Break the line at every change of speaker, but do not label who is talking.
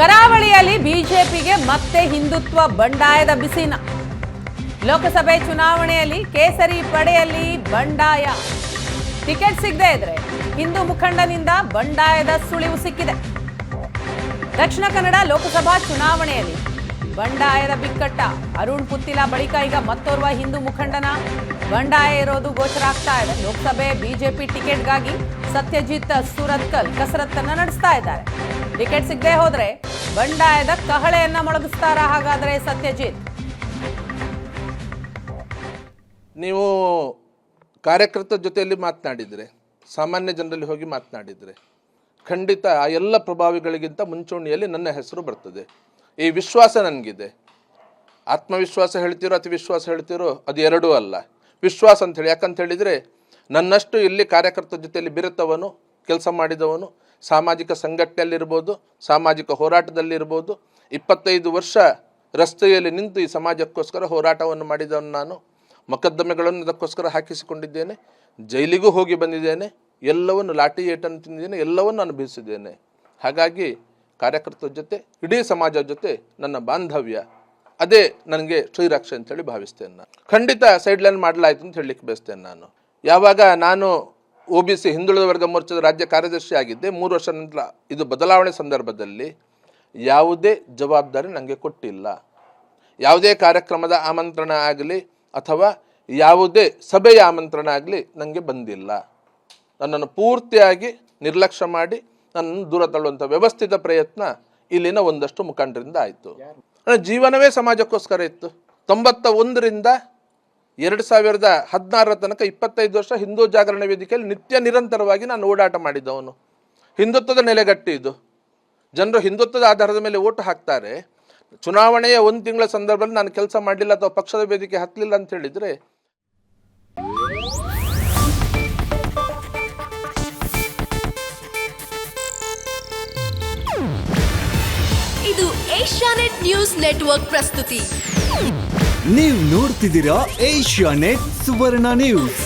ಕರಾವಳಿಯಲ್ಲಿ ಬಿಜೆಪಿಗೆ ಮತ್ತೆ ಹಿಂದುತ್ವ ಬಂಡಾಯದ ಬಿಸಿನ. ಲೋಕಸಭೆ ಚುನಾವಣೆಯಲ್ಲಿ ಕೇಸರಿ ಪಡೆಯಲ್ಲಿ ಬಂಡಾಯ. ಟಿಕೆಟ್ ಸಿಗದೆ ಇದ್ರೆ ಹಿಂದೂ ಮುಖಂಡನಿಂದ ಬಂಡಾಯದ ಸುಳಿವು ಸಿಕ್ಕಿದೆ. ದಕ್ಷಿಣ ಕನ್ನಡ ಲೋಕಸಭಾ ಚುನಾವಣೆಯಲ್ಲಿ ಬಂಡಾಯದ ಬಿಕ್ಕಟ್ಟ. ಅರುಣ್ ಪುತ್ತಿಲ ಬಳಿಕ ಈಗ ಮತ್ತೋರ್ವ ಹಿಂದೂ ಮುಖಂಡನ ಬಂಡಾಯ ಇರೋದು ಗೋಚರ ಆಗ್ತಾ ಇದೆ. ಲೋಕಸಭೆ ಬಿಜೆಪಿ ಟಿಕೆಟ್ಗಾಗಿ ಸತ್ಯಜಿತ್ ಸುರತ್ಕಲ್ ಕಸರತ್ತನ್ನ ನಡೆಸ್ತಾ ಇದ್ದಾರೆ. ಟಿಕೆಟ್ ಸಿಗದೆ ಹೋದ್ರೆ ಬಂಡಾಯದ ಕಹಳೆಯನ್ನ ಮೊಳಗಿಸ್ತಾರ ಹಾಗಾದ್ರೆ ಸತ್ಯಜಿತ್?
ನೀವು ಕಾರ್ಯಕರ್ತರ ಜೊತೆಯಲ್ಲಿ ಮಾತನಾಡಿದರೆ, ಸಾಮಾನ್ಯ ಜನರಲ್ಲಿ ಹೋಗಿ ಮಾತನಾಡಿದರೆ ಖಂಡಿತ ಆ ಎಲ್ಲ ಪ್ರಭಾವಿಗಳಿಗಿಂತ ಮುಂಚೂಣಿಯಲ್ಲಿ ನನ್ನ ಹೆಸರು ಬರ್ತದೆ. ಈ ವಿಶ್ವಾಸ ನನಗಿದೆ. ಆತ್ಮವಿಶ್ವಾಸ ಹೇಳ್ತಿರೋ ಅತಿ ವಿಶ್ವಾಸ ಹೇಳ್ತಿರೋ ಅದು ಎರಡೂ ಅಲ್ಲ. ವಿಶ್ವಾಸ ಅಂಥೇಳಿ ಯಾಕಂತ ಹೇಳಿದರೆ, ನನ್ನಷ್ಟು ಇಲ್ಲಿ ಕಾರ್ಯಕರ್ತರ ಜೊತೆಯಲ್ಲಿ ಬೆರೆತವನು, ಕೆಲಸ ಮಾಡಿದವನು, ಸಾಮಾಜಿಕ ಸಂಘಟನೆಯಲ್ಲಿರ್ಬೋದು, ಸಾಮಾಜಿಕ ಹೋರಾಟದಲ್ಲಿರ್ಬೋದು, 25 ವರ್ಷ ರಸ್ತೆಯಲ್ಲಿ ನಿಂತು ಈ ಸಮಾಜಕ್ಕೋಸ್ಕರ ಹೋರಾಟವನ್ನು ಮಾಡಿದವನು ನಾನು. ಮೊಕದ್ದಮೆಗಳನ್ನು ಅದಕ್ಕೋಸ್ಕರ ಹಾಕಿಸಿಕೊಂಡಿದ್ದೇನೆ. ಜೈಲಿಗೂ ಹೋಗಿ ಬಂದಿದ್ದೇನೆ. ಎಲ್ಲವನ್ನು ಲಾಠಿ ಏಟನ್ನು ತಿಂದಿದ್ದೇನೆ. ಎಲ್ಲವನ್ನು ಅನುಭವಿಸಿದ್ದೇನೆ. ಹಾಗಾಗಿ ಕಾರ್ಯಕರ್ತರ ಜೊತೆ, ಇಡೀ ಸಮಾಜದ ಜೊತೆ ನನ್ನ ಬಾಂಧವ್ಯ ಅದೇ ನನಗೆ ಶ್ರೀರಕ್ಷೆ ಅಂತೇಳಿ ಭಾವಿಸ್ತೇನೆ. ನಾನು ಖಂಡಿತ ಸೈಡ್ಲೈನ್ ಮಾಡಲಾಯಿತು ಅಂತ ಹೇಳಲಿಕ್ಕೆ ಬಯಸ್ತೇನೆ. ಯಾವಾಗ ನಾನು OBC ಹಿಂದುಳಿದ ವರ್ಗ ಮೋರ್ಚಾದ ರಾಜ್ಯ ಕಾರ್ಯದರ್ಶಿ ಆಗಿದ್ದೆ, 3 ವರ್ಷ ನಂತರ ಇದು ಬದಲಾವಣೆ ಸಂದರ್ಭದಲ್ಲಿ ಯಾವುದೇ ಜವಾಬ್ದಾರಿ ನನಗೆ ಕೊಟ್ಟಿಲ್ಲ. ಯಾವುದೇ ಕಾರ್ಯಕ್ರಮದ ಆಮಂತ್ರಣ ಆಗಲಿ ಅಥವಾ ಯಾವುದೇ ಸಭೆಯ ಆಮಂತ್ರಣ ಆಗಲಿ ನನಗೆ ಬಂದಿಲ್ಲ. ನನ್ನನ್ನು ಪೂರ್ತಿಯಾಗಿ ನಿರ್ಲಕ್ಷ್ಯ ಮಾಡಿ ನನ್ನನ್ನು ದೂರ ತಳ್ಳುವಂಥ ವ್ಯವಸ್ಥಿತ ಪ್ರಯತ್ನ ಇಲ್ಲಿನ ಒಂದಷ್ಟು ಮುಖಂಡರಿಂದ ಆಯಿತು. ನನ್ನ ಜೀವನವೇ ಸಮಾಜಕ್ಕೋಸ್ಕರ ಇತ್ತು. 91ರಿಂದ 2016 ತನಕ 25 ವರ್ಷ ಹಿಂದೂ ಜಾಗರಣ ವೇದಿಕೆಯಲ್ಲಿ ನಿರಂತರವಾಗಿ ನಾನು ಓಡಾಟ ಮಾಡಿದ್ದವನು. ಹಿಂದುತ್ವದ ನೆಲೆಗಟ್ಟಿ ಇದು. ಜನರು ಹಿಂದುತ್ವದ ಆಧಾರದ ಮೇಲೆ ಓಟು ಹಾಕ್ತಾರೆ. ಚುನಾವಣೆಯ 1 ತಿಂಗಳ ಸಂದರ್ಭದಲ್ಲಿ ನಾನು ಕೆಲಸ ಮಾಡಲಿಲ್ಲ ಅಥವಾ ಪಕ್ಷದ ವೇದಿಕೆ ಹತ್ತಲಿಲ್ಲ ಅಂತ ಹೇಳಿದರೆ,
ಇದು ಏಷ್ಯಾನೆಟ್ ನ್ಯೂಸ್ ನೆಟ್ವರ್ಕ್ ಪ್ರಸ್ತುತಿ.
ನೀವು ನೋಡ್ತಿದ್ದೀರಾ ಏಷ್ಯಾನೆಟ್ ಸುವರ್ಣ ನ್ಯೂಸ್.